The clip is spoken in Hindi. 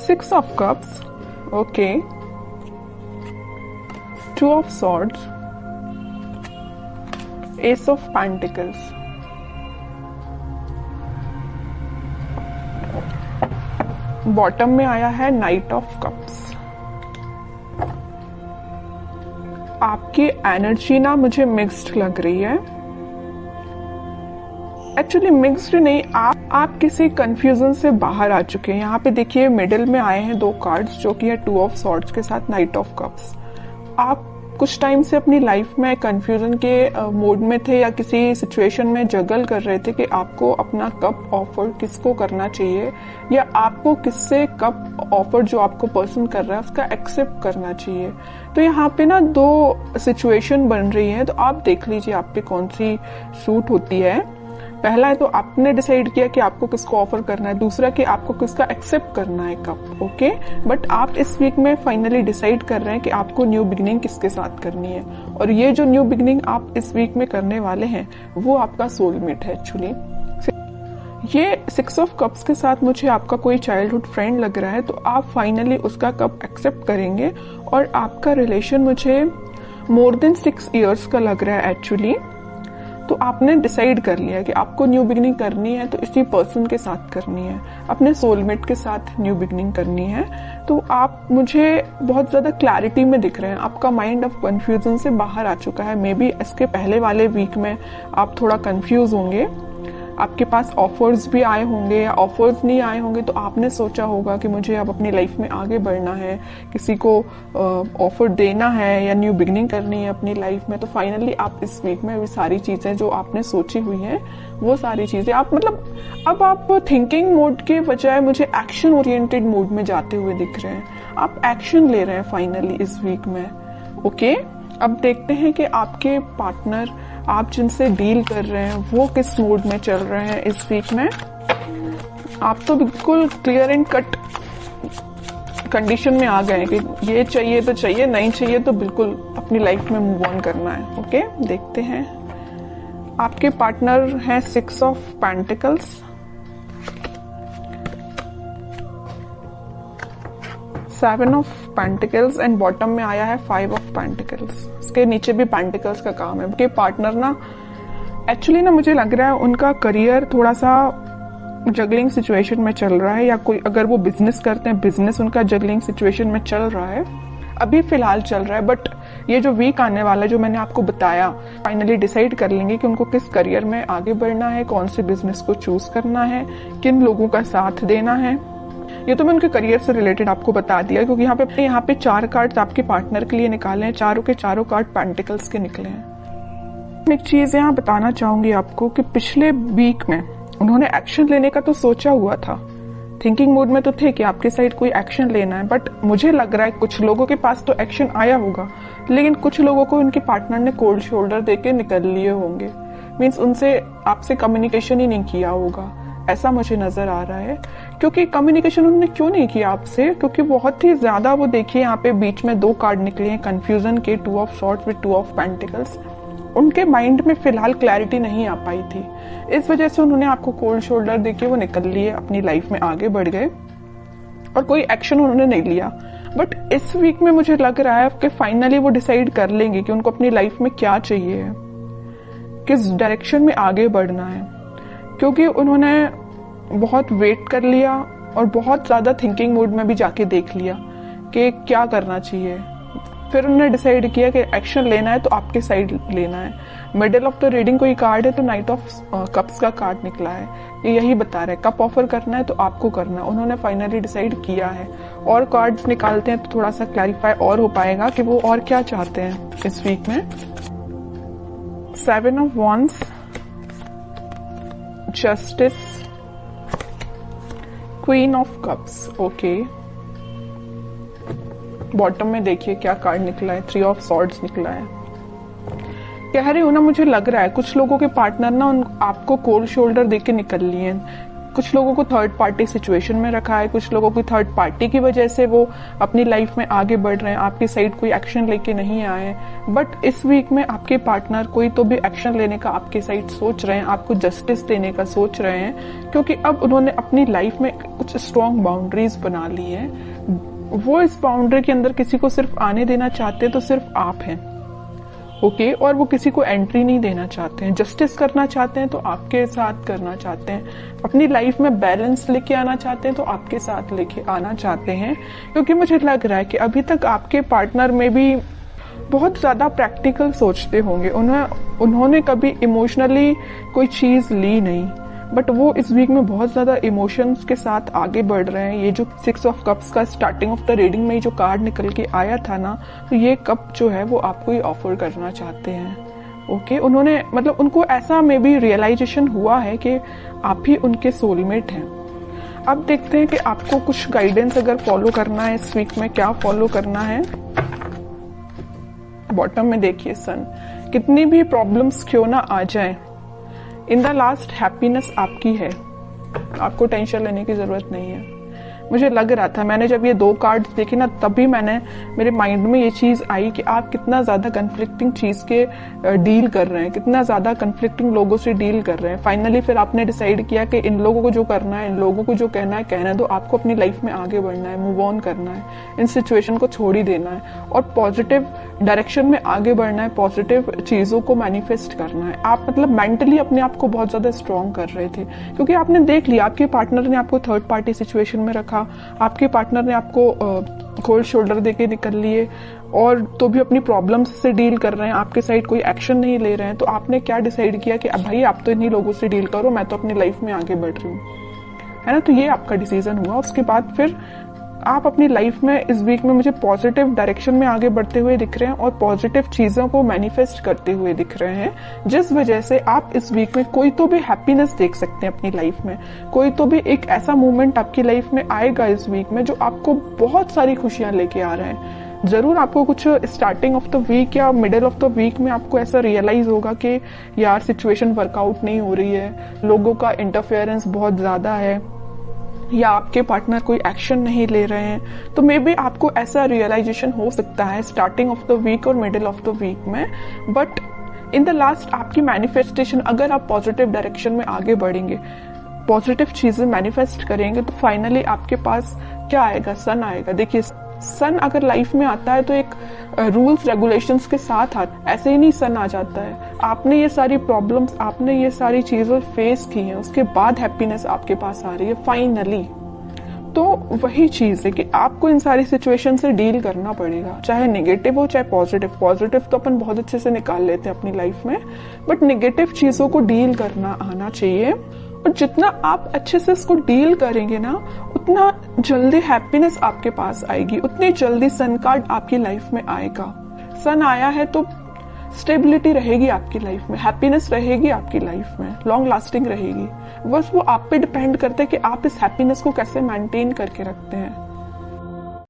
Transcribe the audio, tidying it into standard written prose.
6 of cups, okay, 2 of swords, ace of pentacles, bottom में आया है नाइट ऑफ कप्स। आपकी एनर्जी ना मुझे मिक्स्ड लग रही है, एक्चुअली मिक्स्ड नहीं, आप किसी कंफ्यूजन से बाहर आ चुके हैं। यहाँ पे देखिए मिडिल में आए हैं 2 कार्ड्स जो कि है 2 ऑफ सॉर्ड्स के साथ नाइट ऑफ कप्स। आप कुछ टाइम से अपनी लाइफ में कंफ्यूजन के मोड में थे या किसी सिचुएशन में जगल कर रहे थे कि आपको अपना कप ऑफर किसको करना चाहिए या आपको किससे कप ऑफर जो आपको पर्सन कर रहा है उसका एक्सेप्ट करना चाहिए। तो यहाँ पे ना 2 सिचुएशन बन रही है, तो आप देख लीजिए आप पे कौन सी सूट होती है। पहला है तो आपने डिसाइड किया कि आपको किसको ऑफर करना है, दूसरा कि आपको किसका एक्सेप्ट करना है कप, ओके। बट आप इस वीक में फाइनली डिसाइड कर रहे हैं कि आपको न्यू बिगिनिंग किसके साथ करनी है, और ये जो न्यू बिगिनिंग आप इस वीक में करने वाले हैं वो आपका सोलमेट है। एक्चुअली ये 6 ऑफ कप्स के साथ मुझे आपका कोई चाइल्डहुड फ्रेंड लग रहा है, तो आप फाइनली उसका कप एक्सेप्ट करेंगे और आपका रिलेशन मुझे मोर देन 6 इयर्स का लग रहा है एक्चुअली। तो आपने डिसाइड कर लिया कि आपको न्यू बिगिनिंग करनी है तो इसी पर्सन के साथ करनी है, अपने सोलमेट के साथ न्यू बिगिनिंग करनी है। तो आप मुझे बहुत ज्यादा क्लैरिटी में दिख रहे हैं, आपका माइंड अब कंफ्यूजन से बाहर आ चुका है। मे बी इसके पहले वाले वीक में आप थोड़ा कंफ्यूज होंगे, आपके पास ऑफर्स भी आए होंगे या ऑफर्स नहीं आए होंगे, तो आपने सोचा होगा कि मुझे अब अपनी लाइफ में आगे बढ़ना है, किसी को ऑफर देना है या न्यू बिगिनिंग करनी है अपनी लाइफ में। तो फाइनली आप इस वीक में वो सारी चीजें जो आपने सोची हुई हैं वो सारी चीजें आप अब आप थिंकिंग मोड के बजाय मुझे एक्शन ओरिएंटेड मोड में जाते हुए दिख रहे हैं। आप एक्शन ले रहे हैं फाइनली इस वीक में, ओके। अब देखते हैं कि आपके पार्टनर, आप जिनसे डील कर रहे हैं, वो किस मूड में चल रहे हैं इस वीक में। आप तो बिल्कुल क्लियर एंड कट कंडीशन में आ गए कि ये चाहिए तो चाहिए, नहीं चाहिए तो बिल्कुल अपनी लाइफ में मूव ऑन करना है, ओके। देखते हैं आपके पार्टनर हैं 6 of pentacles, 7 of pentacles and bottom में आया है 5 ऑफ पेंटिकल्स। इसके नीचे भी पेंटिकल्स का काम है। उनके पार्टनर ना एक्चुअली ना मुझे लग रहा है उनका करियर थोड़ा सा जगलिंग सिचुएशन में चल रहा है, या कोई अगर वो बिजनेस करते हैं बिजनेस उनका जगलिंग सिचुएशन में चल रहा है, अभी फिलहाल चल रहा है। बट ये जो वीक आने वाला है जो मैंने आपको बताया, फाइनली डिसाइड कर लेंगे कि उनको किस करियर में आगे बढ़ना है, कौन से बिजनेस को चूज करना है, किन लोगों का साथ देना है। ये तो मैं उनके करियर से रिलेटेड आपको बता दिया, क्योंकि यहाँ पे 4 कार्ड्स आपके पार्टनर के लिए निकाले हैं, चारों के चारों कार्ड पेंटिकल्स के निकले हैं। एक चीज यहाँ बताना चाहूंगी आपको कि पिछले वीक में उन्होंने एक्शन लेने का तो सोचा हुआ था, थिंकिंग मोड में तो थे कि आपके साइड कोई एक्शन लेना है। बट मुझे लग रहा है कुछ लोगों के पास तो एक्शन आया होगा, लेकिन कुछ लोगों को उनके पार्टनर ने कोल्ड शोल्डर देके निकल लिए होंगे, मीन्स उनसे आपसे कम्युनिकेशन ही नहीं किया होगा, ऐसा मुझे नजर आ रहा है। क्योंकि कम्युनिकेशन उन्होंने क्यों नहीं किया आपसे, क्योंकि बहुत ही ज्यादा वो देखिए यहाँ पे बीच में 2 कार्ड निकले हैं कंफ्यूजन के, 2 of swords with 2 of pentacles. उनके माइंड में फिलहाल क्लैरिटी नहीं आ पाई थी, इस वजह से उन्होंने आपको कोल्ड शोल्डर देके वो निकल लिए, अपनी लाइफ में आगे बढ़ गए और कोई एक्शन उन्होंने नहीं लिया। बट इस वीक में मुझे लग रहा है कि फाइनली वो डिसाइड कर लेंगे कि उनको अपनी लाइफ में क्या चाहिए, किस डायरेक्शन में आगे बढ़ना है, क्योंकि उन्होंने बहुत वेट कर लिया और बहुत ज्यादा थिंकिंग मोड में भी जाके देख लिया कि क्या करना चाहिए। फिर उन्होंने डिसाइड किया कि एक्शन लेना है तो आपके साइड लेना है। मिडिल ऑफ द रीडिंग कोई कार्ड है तो नाइट ऑफ कप्स का कार्ड निकला है, ये यही बता रहा है कप ऑफर करना है तो आपको करना है। उन्होंने फाइनली डिसाइड किया है। और कार्ड्स निकालते हैं तो थोड़ा सा क्लैरिफाई और हो पाएगा कि वो और क्या चाहते हैं इस वीक में। 7 of wands, justice, queen of cups, okay. Bottom में देखिए क्या कार्ड निकला है, 3 ऑफ सॉर्ड्स निकला है। कह रही हूं ना, मुझे लग रहा है कुछ लोगों के पार्टनर ना आपको कोल्ड शोल्डर देके निकल लिए हैं, कुछ लोगों को थर्ड पार्टी सिचुएशन में रखा है, कुछ लोगों को थर्ड पार्टी की वजह से वो अपनी लाइफ में आगे बढ़ रहे हैं, आपकी साइड कोई एक्शन लेके नहीं आए। बट इस वीक में आपके पार्टनर कोई तो भी एक्शन लेने का आपके साइड सोच रहे हैं, आपको जस्टिस देने का सोच रहे हैं, क्योंकि अब उन्होंने अपनी लाइफ में कुछ स्ट्रॉन्ग बाउंड्रीज बना ली है। वो इस बाउंड्री के अंदर किसी को सिर्फ आने देना चाहते हैं तो सिर्फ आप हैं, ओके। और वो किसी को एंट्री नहीं देना चाहते हैं। जस्टिस करना चाहते हैं तो आपके साथ करना चाहते हैं। अपनी लाइफ में बैलेंस लेके आना चाहते हैं तो आपके साथ लेके आना चाहते हैं, क्योंकि मुझे लग रहा है कि अभी तक आपके पार्टनर में भी बहुत ज्यादा प्रैक्टिकल सोचते होंगे। उन्होंने कभी इमोशनली कोई चीज ली नहीं, बट वो इस वीक में बहुत ज्यादा इमोशंस के साथ आगे बढ़ रहे हैं। ये जो 6 ऑफ कप्स का स्टार्टिंग ऑफ द रीडिंग में जो कार्ड निकल के आया था ना, तो ये कप जो है वो आपको ही ऑफर करना चाहते हैं, ओके। उन्होंने मतलब उनको ऐसा में भी रियलाइजेशन हुआ है कि आप ही उनके सोलमेट हैं। अब देखते हैं कि आपको कुछ गाइडेंस अगर फॉलो करना है इस वीक में, क्या फॉलो करना है। बॉटम में देखिए सन, कितनी भी प्रॉब्लम्स क्यों ना आ जाए, इन द लास्ट हैप्पीनेस आपकी है, आपको टेंशन लेने की जरूरत नहीं है। मुझे लग रहा था, मैंने जब ये 2 कार्ड्स देखे ना, तभी मेरे माइंड में ये चीज आई कि आप कितना ज्यादा कन्फ्लिक्टिंग चीज के डील कर रहे हैं, कितना ज्यादा कन्फ्लिक्टिंग लोगों से डील कर रहे हैं। फाइनली फिर आपने डिसाइड किया कि इन लोगों को जो करना है, इन लोगों को जो कहना है कहना है, तो आपको अपनी लाइफ में आगे बढ़ना है, मूव ऑन करना है, इन सिचुएशन को छोड़ ही देना है और पॉजिटिव डायरेक्शन में आगे बढ़ना है, पॉजिटिव चीजों को मैनिफेस्ट करना है। आप मतलब मेंटली अपने आप को बहुत ज्यादा स्ट्रॉन्ग कर रहे थे, क्योंकि आपने देख लिया आपके पार्टनर ने आपको थर्ड पार्टी सिचुएशन में रखा, आपके पार्टनर ने आपको कोल्ड शोल्डर देके निकल लिए, और तो भी अपनी प्रॉब्लम्स से डील कर रहे हैं, आपके साइड कोई एक्शन नहीं ले रहे हैं। तो आपने क्या डिसाइड किया कि अब भाई आप तो इन्हीं लोगों से डील करो, मैं तो अपनी लाइफ में आगे बढ़ रही हूँ, है ना। तो ये आपका डिसीजन हुआ। उसके बाद फिर आप अपनी लाइफ में इस वीक में मुझे पॉजिटिव डायरेक्शन में आगे बढ़ते हुए दिख रहे हैं और पॉजिटिव चीजों को मैनिफेस्ट करते हुए दिख रहे हैं, जिस वजह से आप इस वीक में कोई तो भी हैप्पीनेस देख सकते हैं अपनी लाइफ में। कोई तो भी एक ऐसा मोमेंट आपकी लाइफ में आएगा इस वीक में जो आपको बहुत सारी खुशियां लेके आ रहे हैं। जरूर आपको कुछ स्टार्टिंग ऑफ द वीक या मिडिल ऑफ द वीक में आपको ऐसा रियलाइज होगा कि यार सिचुएशन वर्कआउट नहीं हो रही है, लोगों का इंटरफेरेंस बहुत ज्यादा है, या आपके पार्टनर कोई एक्शन नहीं ले रहे हैं। तो मे बी आपको ऐसा रियलाइजेशन हो सकता है स्टार्टिंग ऑफ द वीक और मिडिल ऑफ द वीक में, बट इन द लास्ट आपकी मैनिफेस्टेशन, अगर आप पॉजिटिव डायरेक्शन में आगे बढ़ेंगे, पॉजिटिव चीजें मैनिफेस्ट करेंगे, तो फाइनली आपके पास क्या आएगा, सन आएगा। देखिए सन अगर लाइफ में आता है तो एक रूल्स रेगुलेशंस के साथ आता, ऐसे ही नहीं सन आ जाता है। आपने ये सारी प्रॉब्लम्स, आपने ये सारी चीजें फेस की हैं, उसके बाद हैप्पीनेस आपके पास आ रही है फाइनली। तो वही चीज है कि आपको इन सारी सिचुएशन से डील करना पड़ेगा, चाहे नेगेटिव हो चाहे पॉजिटिव। पॉजिटिव तो अपन बहुत अच्छे से निकाल लेते हैं अपनी लाइफ में, बट नेगेटिव चीजों को डील करना आना चाहिए। और जितना आप अच्छे से इसको डील करेंगे ना, उतना जल्दी हैप्पीनेस आपके पास आएगी, उतनी जल्दी सन कार्ड आपकी लाइफ में आएगा। सन आया है तो स्टेबिलिटी रहेगी आपकी लाइफ में, हैप्पीनेस रहेगी आपकी लाइफ में, लॉन्ग लास्टिंग रहेगी। बस वो आप पे डिपेंड करता है कि आप इस हैप्पीनेस को कैसे मेंटेन करके रखते हैं।